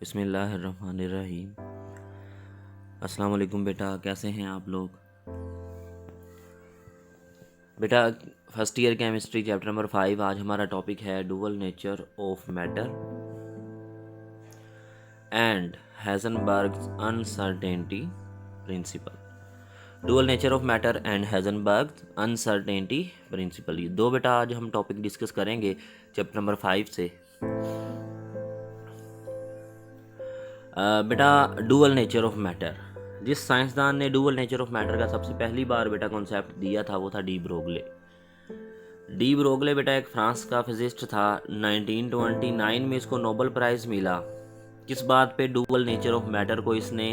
बिस्मिल्लाहिर्रहमानिर्रहीम। अस्सलाम वालेकुम बेटा, कैसे हैं आप लोग? बेटा first year chemistry chapter number 5, आज हमारा टॉपिक है dual nature of matter and Heisenberg's uncertainty principle. Dual nature of matter and Heisenberg's uncertainty principle, ये दो बेटा आज हम टॉपिक डिस्कस करेंगे चैप्टर नंबर 5 से। बेटा डुअल नेचर ऑफ मैटर, जिस साइंसदान ने डुअल नेचर ऑफ मैटर का सबसे पहली बार बेटा कॉन्सेप्ट दिया था वो था डी ब्रोगले। डी ब्रोगले बेटा एक फ्रांस का फिजिस्ट था। 1929 में इसको नोबेल प्राइज़ मिला। किस बात पे? डुअल नेचर ऑफ मैटर को इसने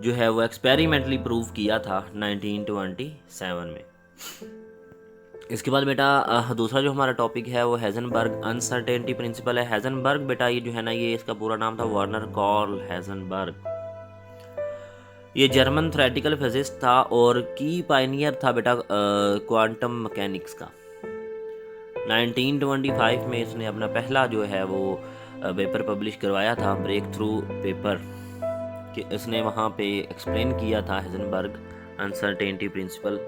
जो है वो एक्सपेरिमेंटली प्रूव किया था 1927 में। इसके बाद बेटा दूसरा जो हमारा टॉपिक है वो हेज़नबर्ग अनसर्टेनिटी प्रिंसिपल है। हेज़नबर्ग बेटा ये जो है ना, ये इसका पूरा नाम था वर्नर कार्ल हेज़नबर्ग। ये जर्मन थ्योरेटिकल फिजिस्ट था और की पायनियर था बेटा क्वांटम मैकेनिक्स का। 1925 में इसने अपना पहला जो है वो पेपर पब्लिश करवाया था, ब्रेक थ्रू पेपर, कि इसने वहाँ पे एक्सप्लेन किया था हेज़नबर्ग अनसर्टेनिटी प्रिंसिपल,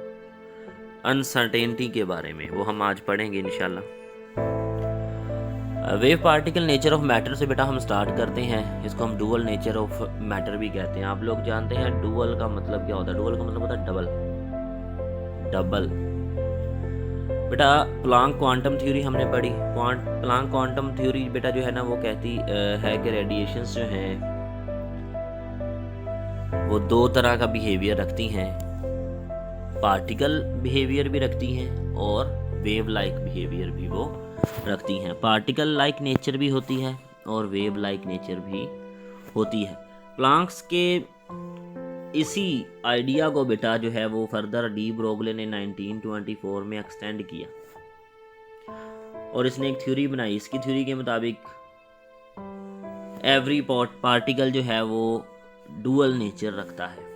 अनसर्टेनिटी के बारे में, वो हम आज पढ़ेंगे इंशाल्लाह। Wave particle nature of matter से बेटा हम स्टार्ट करते हैं। इसको हम डुअल नेचर ऑफ मैटर भी कहते हैं। आप लोग जानते हैं डुअल का मतलब क्या होता है? डुअल का मतलब होता है डबल। बेटा प्लांक क्वांटम थ्योरी हमने पढ़ी। प्लांक क्वांटम थ्योरी बेटा जो है ना वो कहती है कि रेडिएशंस जो हैं वो दो तरह का बिहेवियर रखती हैं, पार्टिकल बिहेवियर भी रखती हैं और वेव लाइक बिहेवियर भी वो रखती हैं। पार्टिकल लाइक नेचर भी होती है और वेव लाइक नेचर भी होती है। प्लांक्स के इसी आइडिया को बेटा जो है वो फर्दर डी ब्रोगले ने 1924 में एक्सटेंड किया और इसने एक थ्योरी बनाई। इसकी थ्योरी के मुताबिक एवरी पार्टिकल जो है वो डुअल नेचर रखता है।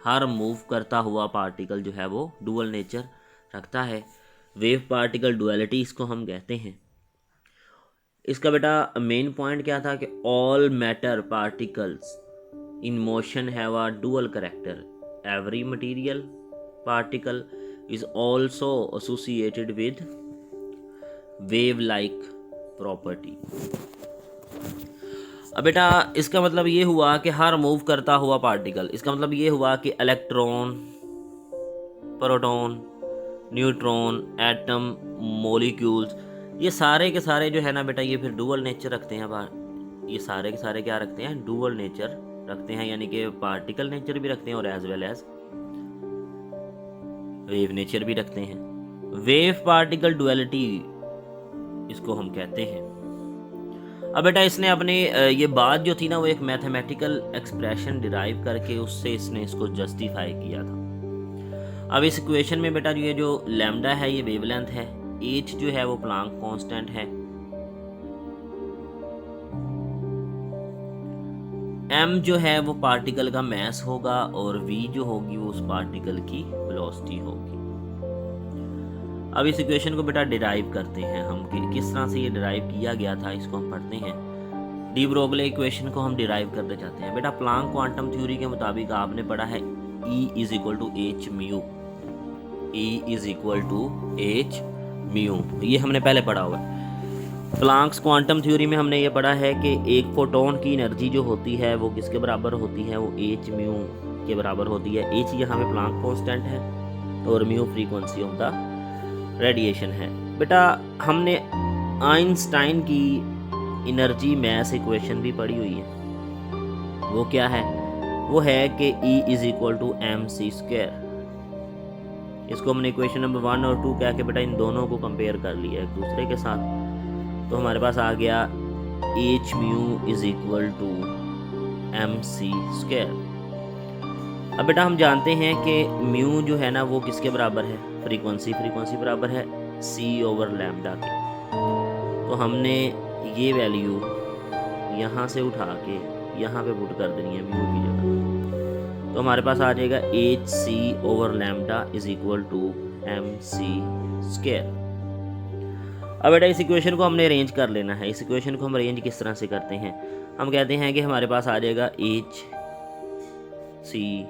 हर मूव करता हुआ पार्टिकल जो है वो डुअल नेचर रखता है। वेव पार्टिकल डुअलिटी इसको हम कहते हैं। इसका बेटा मेन पॉइंट क्या था कि all matter particles in motion have a dual character. Every material particle is also associated with wave like property. अब बेटा इसका मतलब ये हुआ कि हर मूव करता हुआ पार्टिकल, इसका मतलब ये हुआ कि electron, proton, neutron, atom, molecules, ये सारे के सारे जो है ना बेटा ये फिर डुअल नेचर रखते हैं। ये सारे के सारे क्या रखते हैं? डुअल नेचर रखते हैं, यानी कि पार्टिकल नेचर भी रखते हैं और as well as wave nature भी रखते हैं। वेव पार्टिकल डुअलिटी इसको हम कहते हैं। अब बेटा इसने अपने ये बात जो थी ना वो एक मैथमेटिकल एक्सप्रेशन डिराइव करके उससे इसने इसको जस्टिफाई किया था। अब इस इक्वेशन में बेटा ये जो लैम्डा है ये वेवलेंथ है, एच जो है वो प्लांक कांस्टेंट है, एम जो है वो पार्टिकल का मास होगा और वी जो होगी वो उस पार्टिकल की वेलोसिटी होगी। अब इस इक्वेशन को बेटा डिराइव करते हैं हम कि किस तरह से ये डिराइव किया गया था, इसको हम पढ़ते हैं। डी ब्रोगले इक्वेशन को हम डिराइव करना चाहते हैं। बेटा प्लांक क्वांटम थ्योरी के मुताबिक आपने पढ़ा है E is equal to h mu. E is equal to h mu, ये हमने पहले पढ़ा हुआ है। प्लांक्स क्वांटम थ्योरी में हमने ये पढ़ा है कि एक फोटोन की एनर्जी जो होती है वो किसके बराबर होती है? वो एच म्यू के बराबर होती है। एच यहाँ पे प्लांक कांस्टेंट है और mu frequency of the radiation है। बेटा हमने आइंस्टाइन की एनर्जी मैस इक्वेशन भी पढ़ी हुई है। वो क्या है? वो है कि E is equal to m c square. इसको हमने इक्वेशन नंबर 1 और 2 कह के बेटा इन दोनों को कंपेयर कर लिया एक दूसरे के साथ, तो हमारे पास आ गया h mu is equal to m c square. अब बेटा हम जानते हैं कि म्यू जो है ना वो किसके बराबर है? फ्रीक्वेंसी बराबर है सी ओवर लैम्डा के। तो हमने ये वैल्यू यहाँ से उठा के यहाँ पे पुट कर देनी है म्यू की जगह, तो हमारे पास आ जाएगा h c over lambda is equal to m c square. अब बेटा इस इक्वेशन को हमने अरेंज कर लेना है। इस इक्वेशन को हम अरेंज किस तरह से करते हैं, हम कहते हैं कि हमारे पास आ जाएगा h c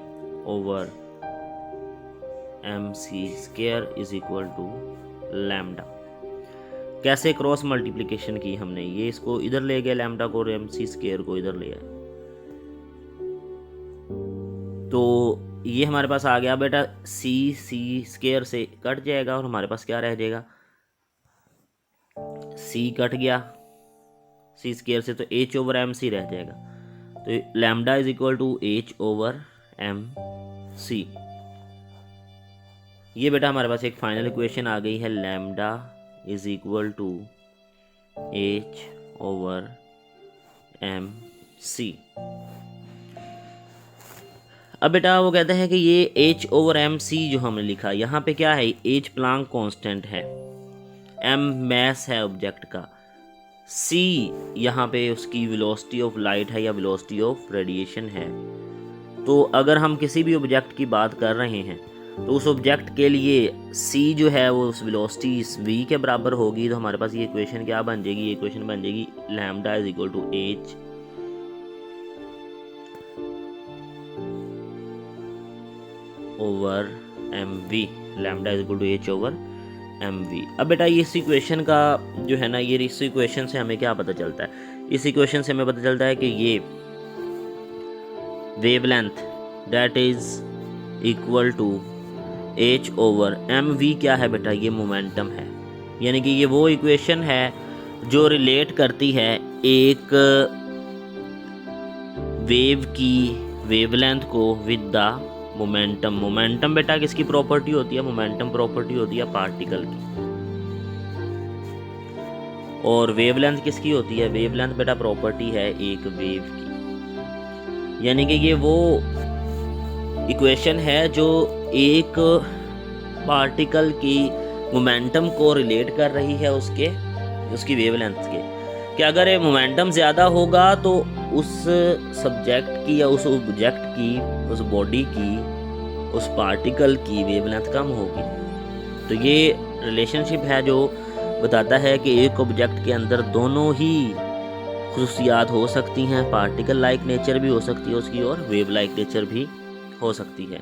over m c square is equal to lambda. कैसे क्रॉस मल्टीप्लिकेशन की हमने, ये इसको इधर ले गए लैम्डा को और एम सी स्क्वायर को इधर ले आए, तो ये हमारे पास आ गया बेटा सी स्क्वायर से कट जाएगा और हमारे पास क्या रह जाएगा, सी कट गया सी स्क्वायर से, तो एच ओवर एम सी रह जाएगा। तो lambda is equal to h over m c. ये बेटा हमारे पास एक फाइनल इक्वेशन आ गई है, lambda is equal to h over m c. अब बेटा वो कहते हैं कि ये एच ओवर एम सी जो हमने लिखा, यहाँ पे क्या है, एच प्लांक कांस्टेंट है, एम मैस है ऑब्जेक्ट का, सी यहाँ पे उसकी वेलोसिटी ऑफ लाइट है या वेलोसिटी ऑफ रेडिएशन है। तो अगर हम किसी भी ऑब्जेक्ट की बात कर रहे हैं तो उस ऑब्जेक्ट के लिए सी जो है वो उस वेलोसिटी वी के बराबर होगी। तो हमारे पास ये इक्वेशन क्या बन जाएगी, ये इक्वेशन बन जाएगी lambda is equal to h over m v, lambda is equal to h over m v. अब बेटा इस इक्वेशन का जो है ना, ये इस इक्वेशन से हमें क्या पता चलता है, इस इक्वेशन से हमें पता चलता है कि ये wavelength that is equal to h over m v क्या है बेटा, ये मोमेंटम है। यानी कि ये वो इक्वेशन है जो रिलेट करती है एक वेव की वेवलेंथ को विद द मोमेंटम। मोमेंटम बेटा किसकी प्रॉपर्टी होती है, मोमेंटम प्रॉपर्टी होती है पार्टिकल की, और वेवलेंथ किसकी होती है, वेवलेंथ बेटा प्रॉपर्टी है एक वेव की। यानी कि ये वो इक्वेशन है जो एक पार्टिकल की मोमेंटम को रिलेट कर रही है उसकी वेवलेंथ के, कि अगर ये मोमेंटम ज़्यादा होगा तो उस सब्जेक्ट की या उस ऑब्जेक्ट की, उस बॉडी की, उस पार्टिकल की वेवलेंथ कम होगी। तो ये रिलेशनशिप है जो बताता है कि एक ऑब्जेक्ट के अंदर दोनों ही खुसूसियात हो सकती हैं, पार्टिकल लाइक नेचर भी हो सकती है उसकी और वेव लाइक नेचर भी हो सकती है।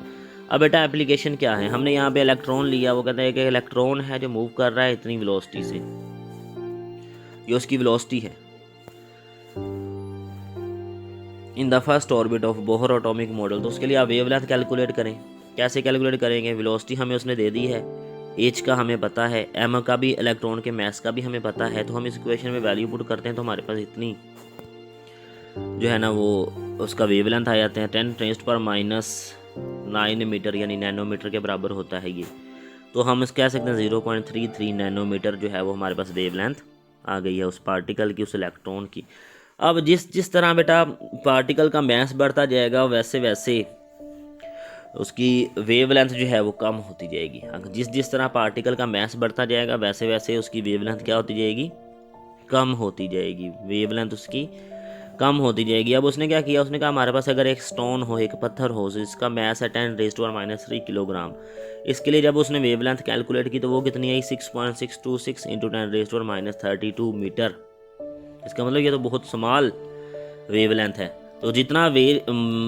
अब बेटा एप्लीकेशन क्या है, हमने यहाँ पे इलेक्ट्रॉन लिया, वो कहता है कि इलेक्ट्रॉन है जो मूव कर रहा है इतनी वेलोसिटी से, ये उसकी वेलोसिटी है in the first orbit of Bohr atomic model. तो उसके लिए आप वेवलेंथ कैलकुलेट करें। कैसे कैलकुलेट करेंगे, वेलोसिटी हमें उसने दे दी है, एच का हमें पता है, एम का भी, इलेक्ट्रॉन के मास का भी हमें पता है। तो हम इस इक्वेशन में वैल्यू पुट करते हैं तो हमारे पास इतनी जो है ना वो उसका वेवलेंथ आ जाते हैं 10⁻⁹ मीटर, यानी नैनोमीटर के बराबर होता है ये। तो हम इस कह सकते हैं 0.33 नैनोमीटर जो है वो हमारे पास वेवलेंथ आ गई है उस पार्टिकल की, उस इलेक्ट्रॉन की। अब जिस तरह बेटा पार्टिकल का मास बढ़ता जाएगा वैसे वैसे उसकी वेवलेंथ जो है वो कम होती जाएगी। अगर जिस तरह पार्टिकल का मास बढ़ता जाएगा वैसे वैसे उसकी वेवलेंथ क्या होती जाएगी, कम होती जाएगी, वेवलेंथ उसकी कम होती जाएगी। अब उसने क्या किया, उसने कहा हमारे पास अगर एक स्टोन हो, एक पत्थर हो जिसका मास है 10⁻³ किलोग्राम, इसके लिए जब उसने वेवलेंथ कैलकुलेट की तो वो कितनी आई, 6.626 × 10⁻32 मीटर। इसका मतलब ये तो बहुत स्मॉल वेवलेंथ है। तो जितना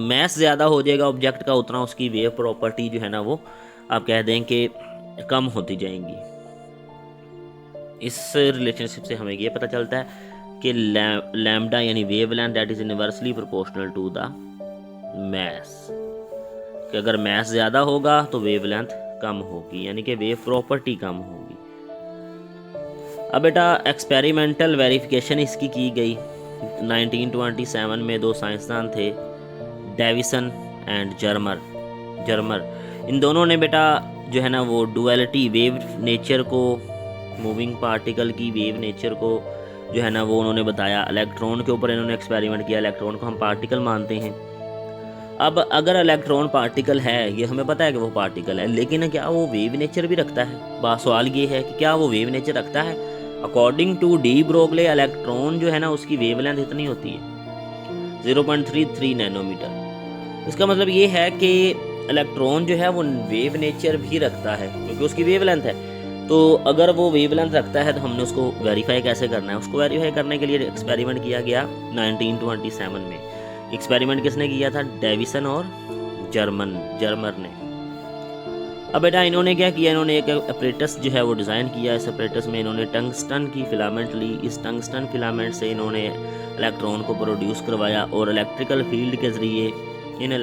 मास ज़्यादा हो जाएगा ऑब्जेक्ट का उतना उसकी वेव प्रॉपर्टी जो है ना वो आप कह दें कि कम होती जाएंगी। इस रिलेशनशिप से हमें ये पता चलता है कि लैम्डा यानी wavelength that is inversely proportional to the mass, कि अगर मास ज़्यादा होगा तो वेवलेंथ कम होगी, यानी कि वेव प्रॉपर्टी कम होगी। अब बेटा एक्सपेरिमेंटल वेरिफिकेशन इसकी की गई 1927 में। दो साइंसदान थे, डेविसन एंड जर्मर। इन दोनों ने बेटा जो है ना वो डुअलिटी, वेव नेचर को, मूविंग पार्टिकल की वेव नेचर को जो है ना वो उन्होंने बताया। इलेक्ट्रॉन के ऊपर इन्होंने एक्सपेरिमेंट किया, इलेक्ट्रॉन को हम पार्टिकल मानते हैं। अब अगर इलेक्ट्रॉन पार्टिकल है, ये हमें पता है कि वो पार्टिकल है, लेकिन क्या वो वेव नेचर भी रखता है? सवाल ये है कि क्या वो वेव नेचर रखता है? अकॉर्डिंग टू डी ब्रोगले इलेक्ट्रॉन जो है ना उसकी वेवलेंथ इतनी होती है 0.33 नैनोमीटर। इसका मतलब ये है कि इलेक्ट्रॉन जो है वो वेव नेचर भी रखता है क्योंकि उसकी वेवलेंथ है। तो अगर वो वेवलेंथ रखता है तो हमने उसको वेरीफाई कैसे करना है? उसको वेरीफाई करने के लिए एक्सपेरिमेंट किया गया 1927 में। एक्सपेरिमेंट किसने किया था? डेविसन और जर्मर ने। अब बेटा इन्होंने क्या किया, इन्होंने एक अपरेटस जो है वो डिज़ाइन किया। इस अपरेटस में इन्होंने टंगस्टन की फिलामेंट ली। इस टंगस्टन फिलामेंट से इन्होंने इलेक्ट्रॉन को प्रोड्यूस करवाया और इलेक्ट्रिकल फील्ड के ज़रिए इन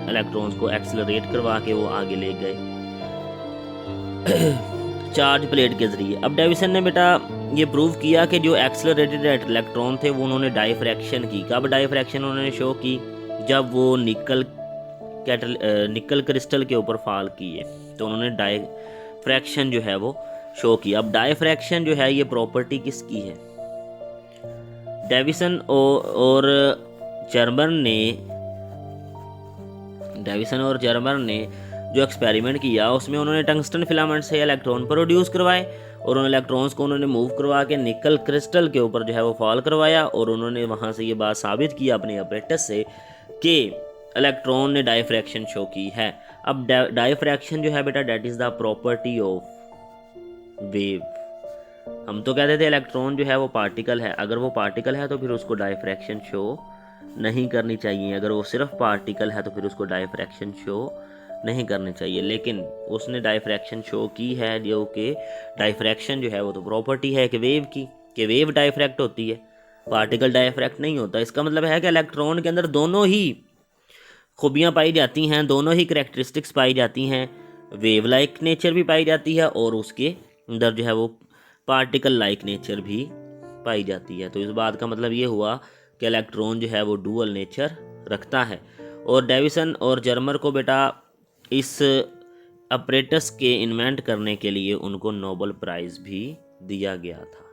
इलेक्ट्रॉन्स को एक्सेलरेट करवा के वो आगे ले गए चार्ज प्लेट के ज़रिए। अब डेविसन ने बेटा ये प्रूव किया कि जो एक्सेलरेटेड इलेक्ट्रॉन थे वो उन्होंने डाइफ्रैक्शन की। कब डाइफ्रैक्शन उन्होंने शो की? जब वो निकल क्रिस्टल के ऊपर फॉल किए तो उन्होंने डाइफ्रैक्शन जो है वो शो की। अब डाइफ्रैक्शन जो है ये प्रॉपर्टी किसकी है? डेविसन और जर्मर ने जो एक्सपेरिमेंट किया उसमें उन्होंने टंगस्टन फिलामेंट से इलेक्ट्रॉन प्रोड्यूस करवाए और उन इलेक्ट्रॉन्स को उन्होंने मूव करवा के निकल क्रिस्टल के ऊपर जो है वो फॉल करवाया और उन्होंने वहाँ से ये बात साबित की अपने अपरेटस से कि इलेक्ट्रॉन ने डाइफ्रैक्शन शो की है। अब डाइफ्रैक्शन जो है बेटा that is the property of wave. हम तो कहते थे इलेक्ट्रॉन जो है वो पार्टिकल है, अगर वो पार्टिकल है तो फिर उसको डाइफ्रैक्शन शो नहीं करनी चाहिए, अगर वो सिर्फ पार्टिकल है तो फिर उसको डाइफ्रैक्शन शो नहीं करनी चाहिए। लेकिन उसने डाइफ्रैक्शन शो की है, जो कि डाइफ्रैक्शन जो है वो तो प्रॉपर्टी है कि वेव की, कि वेव डाइफ्रैक्ट होती है, पार्टिकल डाइफ्रैक्ट नहीं होता। इसका मतलब है कि इलेक्ट्रॉन के अंदर दोनों ही खूबियाँ पाई जाती हैं, दोनों ही करैक्टरिस्टिक्स पाई जाती हैं, वेव लाइक नेचर भी पाई जाती है और उसके अंदर जो है वो पार्टिकल लाइक नेचर भी पाई जाती है। तो इस बात का मतलब ये हुआ कि इलेक्ट्रॉन जो है वो डुअल नेचर रखता है। और डेविसन और जर्मर को बेटा इस अपरेटस के इन्वेंट करने के लिए उनको नोबेल प्राइज़ भी दिया गया था।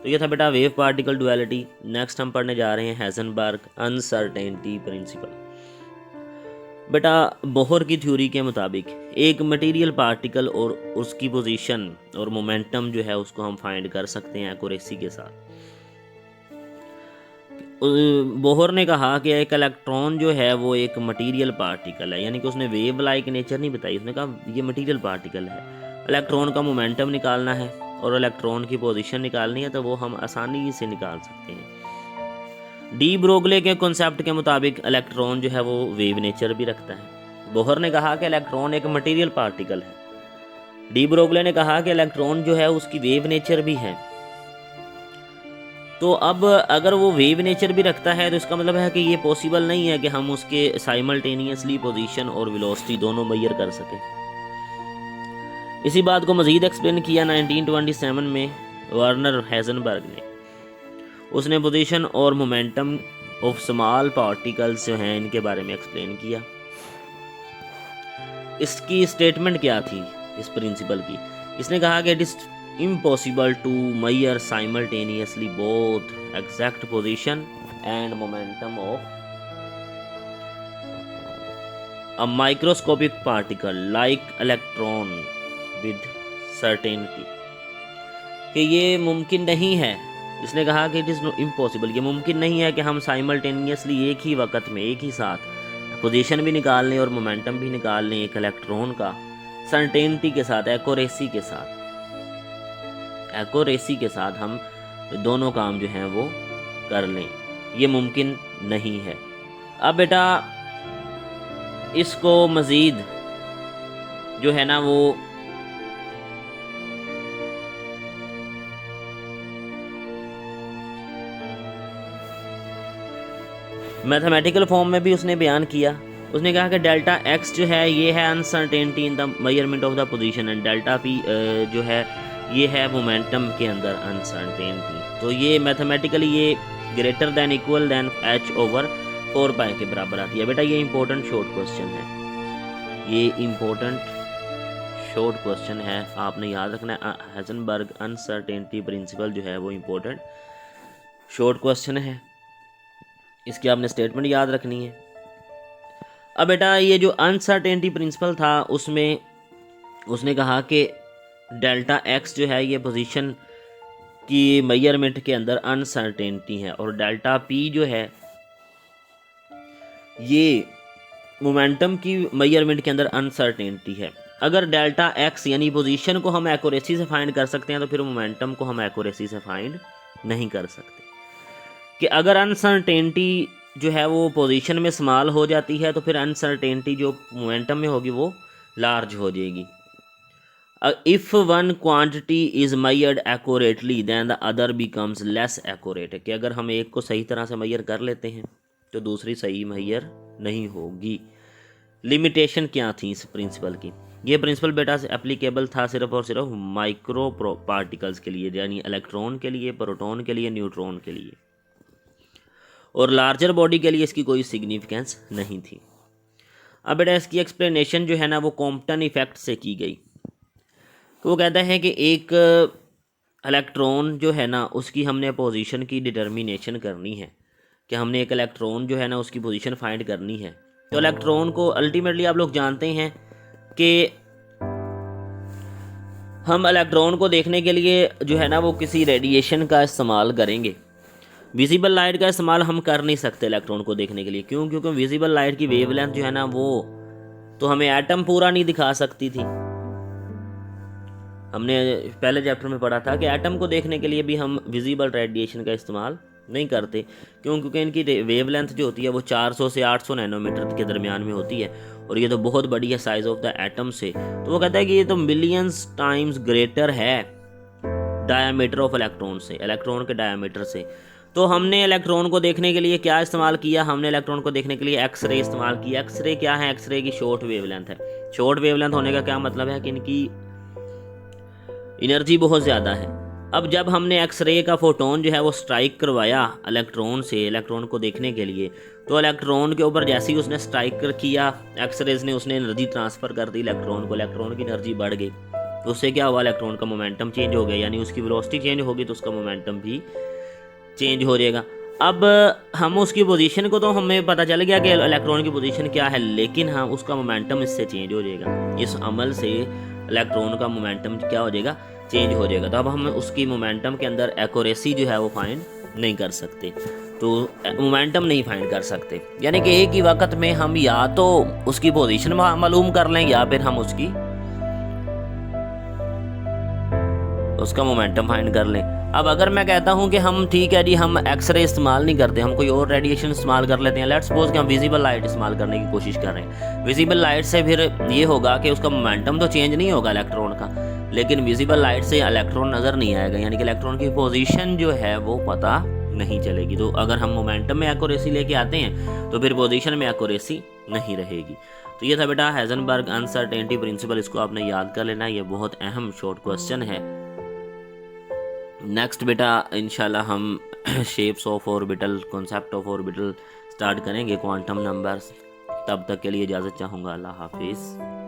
तो ये था बेटा वेव पार्टिकल डुअलिटी। नेक्स्ट हम पढ़ने जा रहे हैं हाइजेनबर्ग अनसर्टेनिटी प्रिंसिपल। बेटा बोहर की थ्योरी के मुताबिक एक मटेरियल पार्टिकल और उसकी पोजीशन और मोमेंटम जो है उसको हम फाइंड कर सकते हैं एक्यूरेसी के साथ। बोहर ने कहा कि एक इलेक्ट्रॉन जो है वो एक मटेरियल पार्टिकल है, यानी कि उसने वेव लाइक नेचर नहीं बताई, उसने कहा ये मटेरियल पार्टिकल है। इलेक्ट्रॉन का मोमेंटम निकालना है और इलेक्ट्रॉन की पोजीशन निकालनी है तो वो हम आसानी से निकाल सकते हैं। डी ब्रोगले के कॉन्सेप्ट के मुताबिक इलेक्ट्रॉन जो है वो वेव नेचर भी रखता है। बोहर ने कहा कि इलेक्ट्रॉन एक मटेरियल पार्टिकल है। डी ब्रोगले ने कहा कि इलेक्ट्रॉन जो है उसकी वेव नेचर भी है। तो अब अगर वो वेव नेचर भी रखता है तो इसका मतलब है कि ये पॉसिबल नहीं है कि हम उसके साइमल्टेनियसली पोजीशन और वेलोसिटी दोनों मेजर कर सकें। इसी बात को मज़ीद एक्सप्लेन किया 1927 में वर्नर हाइजेनबर्ग ने। उसने पोजीशन और मोमेंटम ऑफ स्मॉल पार्टिकल्स जो हैं इनके बारे में एक्सप्लेन किया। इसकी स्टेटमेंट क्या थी इस प्रिंसिपल की? इसने कहा कि it is impossible to measure simultaneously both exact position and momentum of a microscopic particle like electron with certainty। कि ये मुमकिन नहीं है। इसने कहा कि इट इज़ इम्पॉसिबल, ये मुमकिन नहीं है कि हम साइमल्टेनियसली एक ही वक्त में एक ही साथ पोजीशन भी निकाल लें और मोमेंटम भी निकाल लें एक इलेक्ट्रॉन का सर्टेनिटी के साथ, एक्यूरेसी के साथ हम दोनों काम जो हैं वो कर लें, ये मुमकिन नहीं है। अब बेटा इसको मज़ीद जो है ना वो मैथमेटिकल फॉर्म में भी उसने बयान किया। उसने कहा कि डेल्टा एक्स जो है ये है uncertainty in the measurement of the position and delta P जो है ये है मोमेंटम के अंदर अनसर्टेनिटी। तो ये मैथमेटिकली ये greater than equal than h over 4 pi के बराबर आती है। बेटा ये इंपॉर्टेंट शॉर्ट क्वेश्चन है, आपने याद रखना है। हाइजेनबर्ग अनसर्टेनिटी प्रिंसिपल जो है वो इंपॉर्टेंट शॉर्ट क्वेश्चन है, इसकी आपने स्टेटमेंट याद रखनी है। अब बेटा ये जो अनसर्टेनिटी प्रिंसिपल था उसमें उसने कहा कि डेल्टा एक्स जो है ये पोजीशन की मेजरमेंट के अंदर अनसर्टेनिटी है और डेल्टा पी जो है ये मोमेंटम की मेजरमेंट के अंदर अनसर्टेनिटी है। अगर डेल्टा एक्स यानी पोजीशन को हम एक्यूरेसी से फाइंड कर सकते हैं तो फिर मोमेंटम को हम एक्यूरेसी से फाइंड नहीं कर सकते। कि अगर अनसर्टेनिटी जो है वो पोजीशन में स्मॉल हो जाती है तो फिर अनसर्टेनिटी जो मोमेंटम में होगी वो लार्ज हो जाएगी। If one quantity is measured accurately than the other becomes less accurate, कि अगर हम एक को सही तरह से मेजर कर लेते हैं तो दूसरी सही मेजर नहीं होगी। लिमिटेशन क्या थी इस प्रिंसिपल की? ये प्रिंसिपल बेटा एप्लीकेबल था सिर्फ और सिर्फ माइक्रो पार्टिकल्स के लिए, यानी इलेक्ट्रॉन के लिए, प्रोटॉन के लिए, न्यूट्रॉन के लिए, और लार्जर बॉडी के लिए इसकी कोई सिग्निफिकेंस नहीं थी। अब बेटा इसकी एक्सप्लेनेशन जो है ना वो कॉम्पटन इफेक्ट से की गई। तो वो कहता है कि एक इलेक्ट्रॉन जो है ना उसकी हमने पोजीशन की डिटर्मिनेशन करनी है, कि हमने एक इलेक्ट्रॉन जो है ना उसकी पोजीशन फाइंड करनी है। तो इलेक्ट्रॉन को अल्टीमेटली आप लोग जानते हैं कि हम इलेक्ट्रॉन को देखने के लिए जो है ना वो किसी रेडिएशन का इस्तेमाल करेंगे। विजिबल लाइट का इस्तेमाल हम कर नहीं सकते इलेक्ट्रॉन को देखने के लिए। क्यों? क्योंकि विजिबल लाइट की वेवलेंथ जो है ना वो तो हमें एटम पूरा नहीं दिखा सकती थी। हमने पहले चैप्टर में पढ़ा था कि एटम को देखने के लिए भी हम विजिबल रेडिएशन का इस्तेमाल नहीं करते। क्यों? क्योंकि इनकी वेवलेंथ जो होती है वो 400 से 800 नैनोमीटर के दरमियान में होती है और ये तो बहुत बड़ी है साइज ऑफ द एटम से। तो वो कहता है कि ये तो मिलियंस टाइम्स ग्रेटर है डायामीटर ऑफ इलेक्ट्रॉन से, इलेक्ट्रॉन के डायामीटर से। तो हमने इलेक्ट्रॉन को देखने के लिए क्या इस्तेमाल किया? हमने इलेक्ट्रॉन को देखने के लिए एक्सरे इस्तेमाल किया। एक्सरे क्या है? एक्सरे की शॉर्ट वेवलेंथ है। शॉर्ट वेवलेंथ होने का क्या मतलब है? कि इनकी एनर्जी बहुत ज़्यादा है। अब जब हमने एक्सरे का फोटोन जो है वो स्ट्राइक करवाया इलेक्ट्रॉन से, इलेक्ट्रॉन को देखने के लिए, तो इलेक्ट्रॉन के ऊपर जैसे ही उसने स्ट्राइक किया एक्सरेज ने, उसने एनर्जी ट्रांसफ़र कर दी इलेक्ट्रॉन को, इलेक्ट्रॉन की एनर्जी बढ़ गई। तो उससे क्या हुआ? इलेक्ट्रॉन का मोमेंटम चेंज हो गया, यानी उसकी वेलोसिटी चेंज होगी तो उसका मोमेंटम भी चेंज हो जाएगा। अब हम उसकी पोजीशन को तो हमें पता चल गया कि इलेक्ट्रॉन की पोजीशन क्या है, लेकिन हाँ उसका मोमेंटम इससे चेंज हो जाएगा। इस अमल से इलेक्ट्रॉन का मोमेंटम क्या हो जाएगा? चेंज हो जाएगा। तो अब हम उसकी मोमेंटम के अंदर एक्यूरेसी जो है वो फाइंड नहीं कर सकते, तो मोमेंटम नहीं फाइंड कर सकते। यानी कि एक ही वक्त में हम या तो उसकी पोजीशन मालूम कर लें या फिर हम उसका मोमेंटम फाइंड कर लें। अब अगर मैं कहता हूं कि हम ठीक है जी हम एक्सरे इस्तेमाल नहीं करते, हम कोई और रेडिएशन इस्तेमाल कर लेते हैं, लेट्स सपोज कि हम विजिबल लाइट इस्तेमाल करने की कोशिश कर रहे हैं। विजिबल लाइट से फिर ये होगा कि उसका मोमेंटम तो चेंज नहीं होगा इलेक्ट्रॉन का, लेकिन विजिबल लाइट से इलेक्ट्रॉन नज़र नहीं आएगा, यानी कि इलेक्ट्रॉन की पोजीशन जो है वो पता नहीं चलेगी। तो अगर हम मोमेंटम में एक्यूरेसी लेके आते हैं तो फिर पोजीशन में एक्यूरेसी नहीं रहेगी। तो ये था बेटा हाइजेनबर्ग अनसर्टेनिटी प्रिंसिपल, इसको आपने याद कर लेना, ये बहुत अहम शॉर्ट क्वेश्चन है। नेक्स्ट बेटा इंशाल्लाह हम shapes of orbital, concept of orbital start करेंगे, क्वांटम नंबर्स। तब तक के लिए इजाज़त चाहूँगा। अल्लाह हाफिज़।